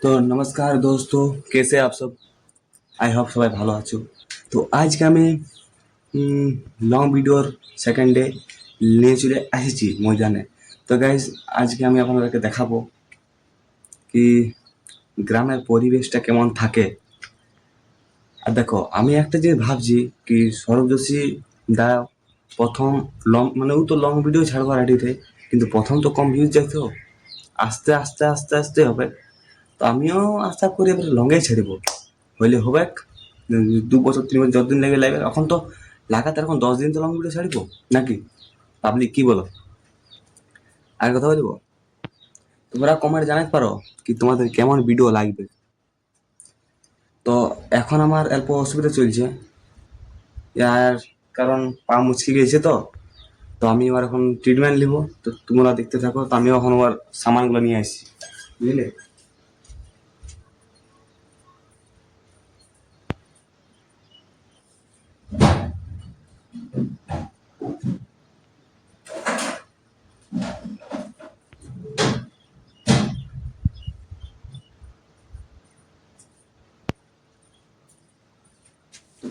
तो नमस्कार दोस्तों, कैसे आप सब। आई होप সবাই ভালো আছো। তো আজকে আমি লং ভিডিওর সেকেন্ড ডে নিয়ে চলে এসেছি ময়দানে। তো গাইজ, আজকে আমি আপনাদেরকে দেখাবো কি গ্রামের পরিবেশটা কেমন থাকে। আর দেখো, আমি একটা যে ভাবছি কি সৌরভ যোশী দা প্রথম লং মানে ও তো লং ভিডিও ছাড়বো আইডিতে, কিন্তু প্রথম তো কম ভিউজ যাইতো, আস্তে আস্তে আস্তে আস্তে হবে। তো আমিও আশা করি এবার লঙ্গেই ছাড়ব, হইলে হবে। 2 বছর 3 বছর যতদিন লাগে লাগবে। এখন তো লাগাতার এখন 10 দিন তো লং ভিডিও ছাড়ব নাকি, পাবলিক কি বলো? আর কথা বলবো, তোমরা কমেন্ট জানাতে পারো কি তোমাদের কেমন ভিডিও লাগবে। তো এখন আমার অল্প অসুবিধা চলছে, আর কারণ পা মুচকে গেছে। তো তো আমি এবার এখন ট্রিটমেন্ট নিব। তো তোমরা দেখতে থাকো। তো আমিও এখন আবার সামানগুলো নিয়ে আসছি, বুঝলে।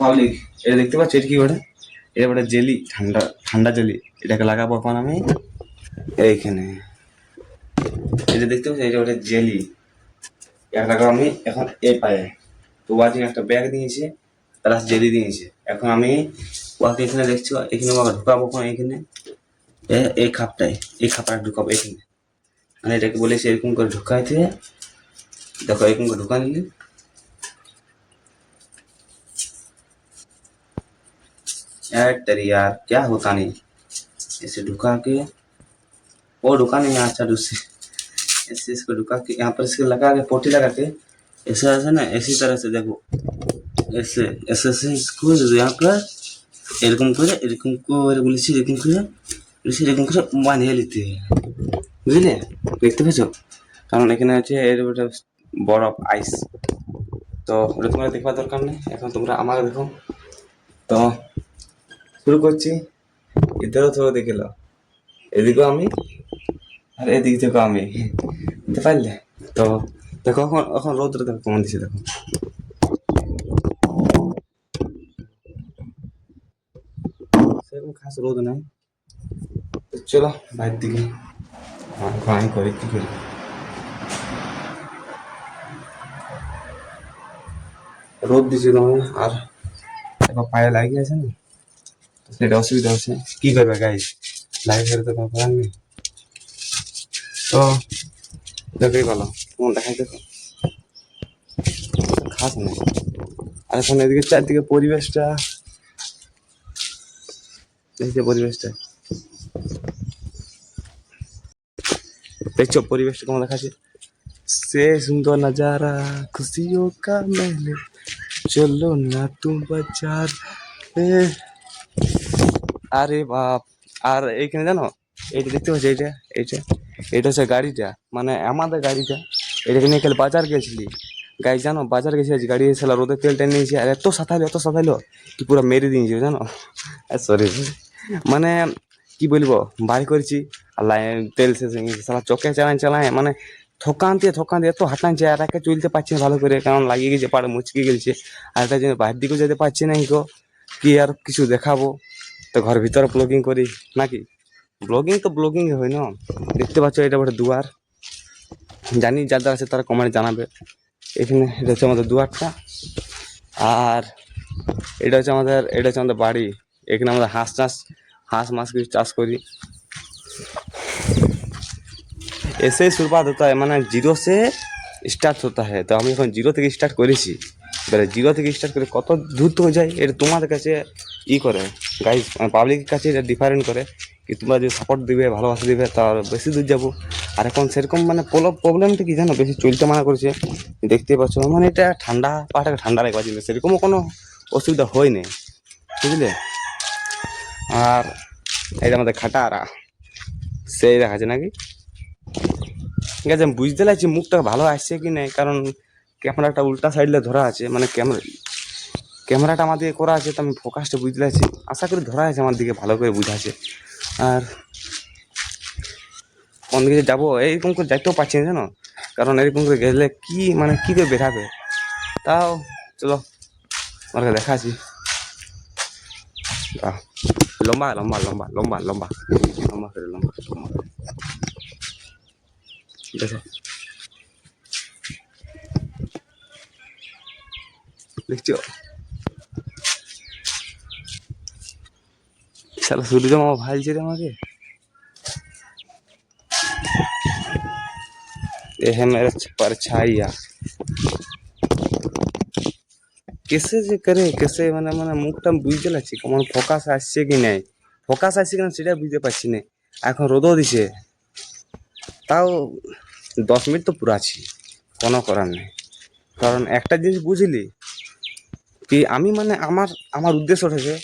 পাবলিক, এটা দেখতে পাচ্ছ, এটা কি ওটা? এটা ওটা জেলি, ঠান্ডা ঠান্ডা জেলি। এটাকে লাগাবো এখন আমি এইখানে। এটা দেখতে পাচ্ছি, এটা ওটা জেলি। এটা লাগাবো আমি এখন এই পায়ে। তো ওয়াজিং একটা ব্যাগ দিয়েছে, প্লাস জেলি দিয়েছে। এখন আমি ওয়াকে এখানে দেখছো, এখানে ওকে ঢুকাবো এখন এইখানে। এই খাপটায়, এই খাপটা ঢুকাবো এখানে। মানে এটাকে বলেছে এরকম করে ঢুকাইতে। দেখো এরকম করে ঢুকা নিলে यार तेरी यार क्या होता नहीं। ऐसे ढुका के, वो ढुका नहीं अच्छा दूसरे। ऐसे इसको ढुका के यहाँ पर इसको लगा के पोटी लगा के ऐसे ऐसे ना, इसी तरह से देखो। ऐसे ऐसे ऐसे इसको यहाँ पर এরকম করে, এরকম করে বলেছি, এরকম করে বলেছি, এরকম করে বানিয়ে নিতে, বুঝলে? দেখতে পেয়েছো? কারণ এখানে আছে এর একটা বরফ আইস। তো ওটা তোমরা দেখবার দরকার নেই, এখন তোমরা আমাকে দেখো। তো শুরু করছি। এদেরও তো দেখে নাও, এদিকেও আমি আর এদিক থেকেও আমি, বুঝতে পারলে? তো দেখো এখন, এখন রোদটা দেখো কেমন দিচ্ছে, দেখো। সেরকম খাস রোদ নাই। তো চলো বাইরের দিকে, আমি করি কি করি। রোদ দিচ্ছে তোমার, আর এখন পায়ে লাগিয়ে আছে না, তো সেটা অসুবিধা হচ্ছে। কি করবে গাইস, লাইভ হেরে তো কোনো করার নেই। তো দেখেই ভালো, তোমার দেখাই দেখো খাস নেই। আর এখন এদিকে চারদিকে পরিবেশটা, এই যে পরিবেশটা দেখছো, পরিবেশটা কেমন দেখাচ্ছে। সে সুন্দর নজারা, খুশিও কা মেলে, চলো না তুম বাজার। এ, আরে বাপ। আর এইখানে জানো, এইটা দেখতে পাচ্ছি, এইটা এইটা এটা হচ্ছে গাড়িটা, মানে আমাদের গাড়িটা। এটাকে নিয়ে কাল বাজার গেছিলি গাই, জানো? বাজার গেছি আজ, গাড়ি এসেছিল, রোদের তেল টেনে নিয়েছি, আর এত সাথাইলো কি পুরো মেরে দিয়েছি, জানো? সরি, মানে কি বলবো, বাড়ি করেছি আর লাইন তেল শেষ হয়ে গেছে। সারা চোখে চালায় চালায়, মানে থকান দিয়ে এত হাঁটানছে, আর একে চলতে পারছি না ভালো করে, কারণ লাগিয়ে গেছে, পাড়ে মুচকে গেছে। আর তাই জন্য বাইরের দিকেও যেতে পারছি না। ইকো কি আর কিছু দেখাবো, তো ঘর ভিতরে ব্লগিং করি নাকি। ব্লগিং তো ব্লগিং হয় না। দেখতে পাচ্ছ, এটা একটা দুয়ার। জানি যাদের আছে তারা কমেন্ট জানাবে। এখানে এটা হচ্ছে আমাদের দুয়ারটা। আর এটা হচ্ছে আমাদের বাড়ি। এখানে আমরা হাঁস মাছ কিছু চাষ করি। ऐसे ही शुरुआत होता है, মানে জিরো সে স্টার্ট হতে হয়। তো আমি এখন জিরো থেকে স্টার্ট করেছি। এবারে জিরো থেকে স্টার্ট করে কত দূর তো যায়, এটা তোমাদের কাছে ই করে গাইজ, মানে পাবলিকের কাছে এটা ডিফারেন্ট করে কি তোমরা যদি সাপোর্ট দিবে, ভালোবাসা দিবে, তার বেশি দূর যাবো। আর এখন সেরকম মানে প্রবলেমটা কি জানো, বেশি চলতে মানা করেছে, দেখতে পাচ্ছ। মানে এটা ঠান্ডা, পাহাড়টাকে ঠান্ডা লাগবে, সেরকমও কোনো অসুবিধা হয়নি, বুঝলে? আর এই যে আমাদের খাটারা, সেই দেখাচ্ছে নাকি। ঠিক আছে, আমি বুঝতে লাগছি মুখটা ভালো আসছে কি নেই, কারণ ক্যামেরাটা উল্টা সাইডে ধরা আছে, মানে ক্যামেরাটা আমার দিকে করা আছে, তো আমি ফোকাসটা বুঝতে লাগছি। আশা করি ধরা আছে আমার দিকে, ভালো করে বুঝাচ্ছে। আর কোন দিকে যাবো এইরকম করে যাইতেও পারছি না জানো, কারণ এরকম করে গেলে কি মানে কি করে বেরাবে। তাও চলো তোমাকে দেখাচ্ছি। লম্বা লম্বা লম্বা লম্বা লম্বা লম্বা করে লম্বা লম্বা দেখো, দেখছো শালা সূর্য মামা ভাইছে রে আমাকে। ये है मेरा परछाइया। কেসে যে করে কেসে মানে মানে মুখটা বুঝতে লাগছি কেমন ফোকাস আসছে কি নাই, ফোকাস আসছে কিনা সেটা বুঝতে পারছি না। এখন রোদও দিছে, তাও 10 মিনিট তো পুরো আছি, কোনো করার নেই। কারণ একটা জিনিস বুঝলি কি, আমি মানে আমার আমার উদ্দেশ্য হচ্ছে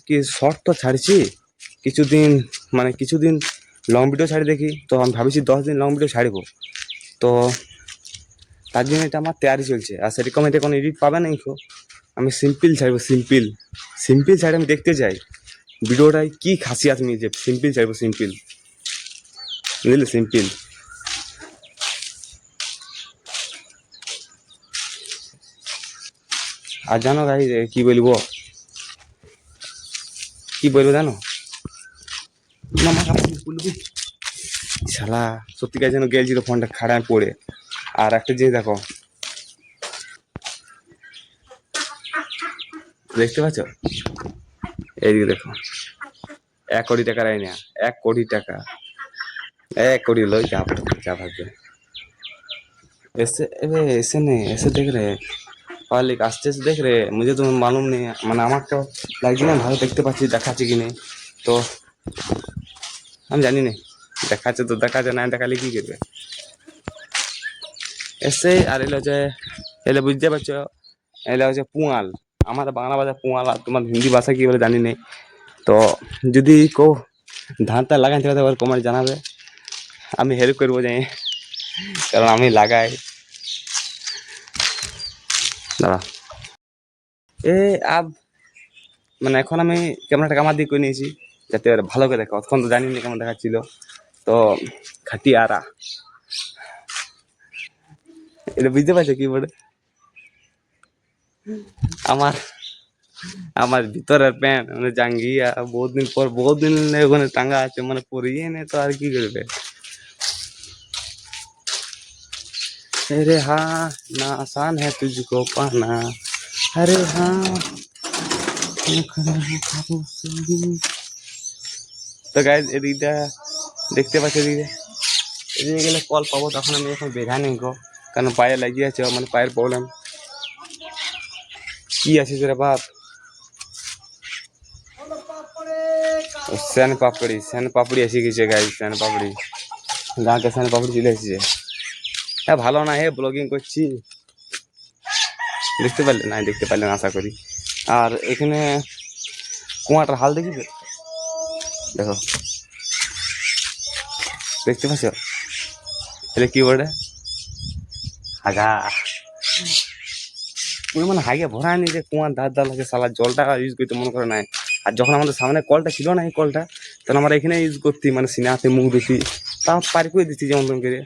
কি, শর্ট তো ছাড়ছি কিছুদিন, মানে কিছুদিন লং ভিডিও ছাড়ি দেখি, তো আমি ভাবিছি 10 দিন লং ভিডিও ছাড়বো। তো তার জন্য এটা আমার তৈরি চলছে, আর সেরকম এটা কোনো এডিট পাবে না ইনফো। আমি সিম্পল ছাড়বো, সিম্পল সিম্পল ছাড়ে আমি দেখতে চাই ভিডিওটায় কি খাসিয়াত নিয়ে, যে সিম্পল ছাড়বো, সিম্পল বুঝলি, সিম্পল। আর জানো ভাই কি বলবো, কি বলবো জানো, মামা বলবি শালা সত্যিকার যেন গেলছিল ফোনটা খাড়ায় পড়ে। আর একটা জিনিস দেখো, দেখতে পাচ্ছ এইদিকে দেখো, 1 কোটি টাকার আইনা, 1 কোটি টাকা, 1 कोटी लो, क्या भागবে ऐसे। अबे ऐसे नहीं, ऐसे देख रहे পাবলিক আসতে আসতে দেখ রে, মুঝে তো মালুম নেই, মানে আমার তো লাগছে না ভালো দেখতে পাচ্ছি, দেখাচ্ছে কি নেই, তো আমি জানি না। দেখাচ্ছে তো দেখাচ্ছে, না দেখালে কি করবে এসে। আর এলো যে, এলে বুঝতে পারছো, এলে হচ্ছে পুয়াল, আমাদের বাংলা ভাষা পুয়াল, আর তোমার হিন্দি ভাষা কি বলে জানি না। তো যদি কেউ ধানটা লাগাইতে পারে এবার কমেন্ট জানাবে, আমি হেল্প করবো যাই, কারণ আমি লাগাই। দাঁড়া এ আব, মানে এখন আমি ক্যামেরাটা কামার দিকে করে নিয়েছি যাতে এবার ভালো করে দেখা, অতক্ষণ তো জানি না কেমন দেখাচ্ছিল। তো খাটিয়ারা, এটা বুঝতে পারছো কি বলে, আমার আমার ভিতরের প্যান্ট মানে জাঙ্গিয়া বহুত দিন পর, বহুত দিন ওখানে টাঙ্গা আছে, মানে পরিয়ে নেই তো আর কি করবে। अरे हाँ ना आसान है तुझको पाना, अरे हाँ। তো গাইজ এদিকটা দেখতে পাচ্ছি, এদিকে এদিকে গেলে কল পাবো, তখন আমি এখন বেঘা নেই গো, কারণ পায়ে লাগিয়ে আছে, মানে পায়ের প্রবলেম কি আছে তোরা বাপ। সেন পাপড়ি, সেন পাপড়ি এসে গেছে গাইজ, সেন পাপড়ি, গাঁকে সেন পাপড়ি চলে এসেছে। হ্যাঁ ভালো না, হে ব্লগিং করছি, দেখতে পারলে না, দেখতে পারলেন আশা করি। আর এখানে কুয়াটার হাল দেখিবে, দেখো দেখতে পাচ্ছ, এটা কি বলে হাগা, মানে হাগে ভরা নি যে কুয়ার ধার ধার লাগে, সালা জলটা ইউজ করতে মনে করে নাই। আর যখন আমাদের সামনে কলটা ছিল না, এই কলটা তখন আমরা এখানে ইউজ করতি, মানে সিনাতে মুখ দিতি, তা পার করে দিচ্ছি যেমন তেমন করে।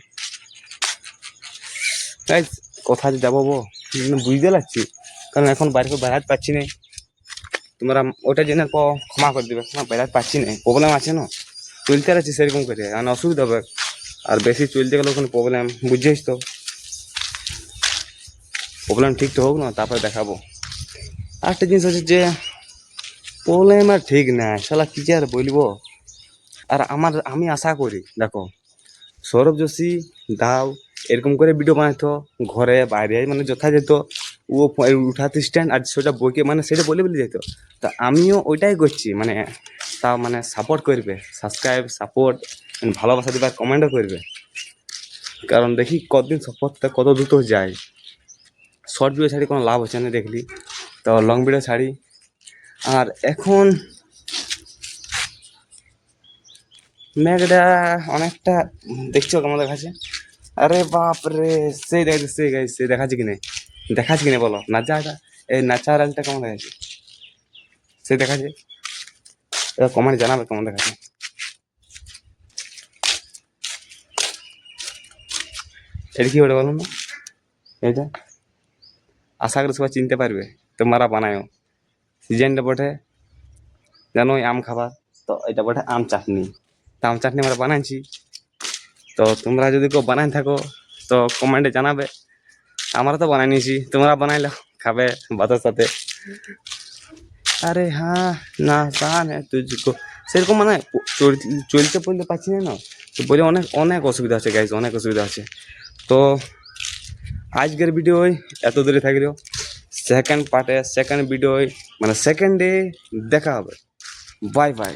তাই কোথায় যে যাবো বুঝতে লাগছি, কারণ এখন বাইরে বেড়াতে পারছি না। তোমরা ওটা জেনে ক্ষমা করে দেবে, বেড়াতে পারছি না, প্রবলেম আছে না, চলতে যাচ্ছি সেরকম করে, মানে অসুবিধা হবে। আর বেশি চলতে গেলে ওখানে প্রবলেম, বুঝছিস তো, প্রবলেম ঠিক তো হোক না, তারপরে দেখাবো। আর একটা জিনিস হচ্ছে যে প্রবলেম আর ঠিক নাই, শালা কি যে আর বলবো। আর আমি আশা করি দেখো, সৌরভ যোশী দাও এরকম করে ভিডিও বানাইতো ঘরে বাইরে, মানে যথাযথ ও উঠাতে স্ট্যান্ড আর সেটা বইকে, মানে সেটা বলে বলে যেত। তা আমিও ওইটাই করছি, মানে তা মানে সাপোর্ট করবে, সাবস্ক্রাইব সাপোর্ট, ভালোবাসা দিবে, আর কমেন্টও করবে, কারণ দেখি কতদিন সাপোর্টটা কত দ্রুত যায়। শর্ট ভিডিও ছাড়ি কোনো লাভ হচ্ছে না দেখলি, তো লং ভিডিও ছাড়ি। আর এখন মেঘটা অনেকটা দেখছো আমাদের কাছে, আরে বাপ রে, সেই দেখ সেই গাই, সেই দেখাচ্ছে কি নেই, দেখাচ্ছে কি নেই বলো, নাচা এই নাচা রাজটা কেমন দেখাচ্ছে, সেই দেখাচ্ছে, এবার কমেন্ট জানাবে কেমন দেখাচ্ছে। এটা কি বলে বলো না? এটা আশা করি সবাই চিনতে পারবে, তোমরা বানায়ও। সিজনটা বটে জানোই আম খাবার, তো এটা বটে আম চাটনি। তো আম চাটনি আমরা বানাইছি, তো তোমরা যদি কেউ বানাই থাকো তো কমেন্টে জানাবে। আমরা তো বানাই নিয়েছি, তোমরা বানাইলো খাবে ভাতের সাথে। আরে হ্যাঁ, না জান তুঝকো সেরকম মানে চলতে বলতে পারছি না, তো বলে অনেক অনেক অসুবিধা আছে গাইজ, অনেক অসুবিধা আছে। তো আজকের ভিডিও এত দূরে থাকলেও সেকেন্ড পার্টে সেকেন্ড ভিডিও মানে সেকেন্ডে দেখা হবে। Bye bye.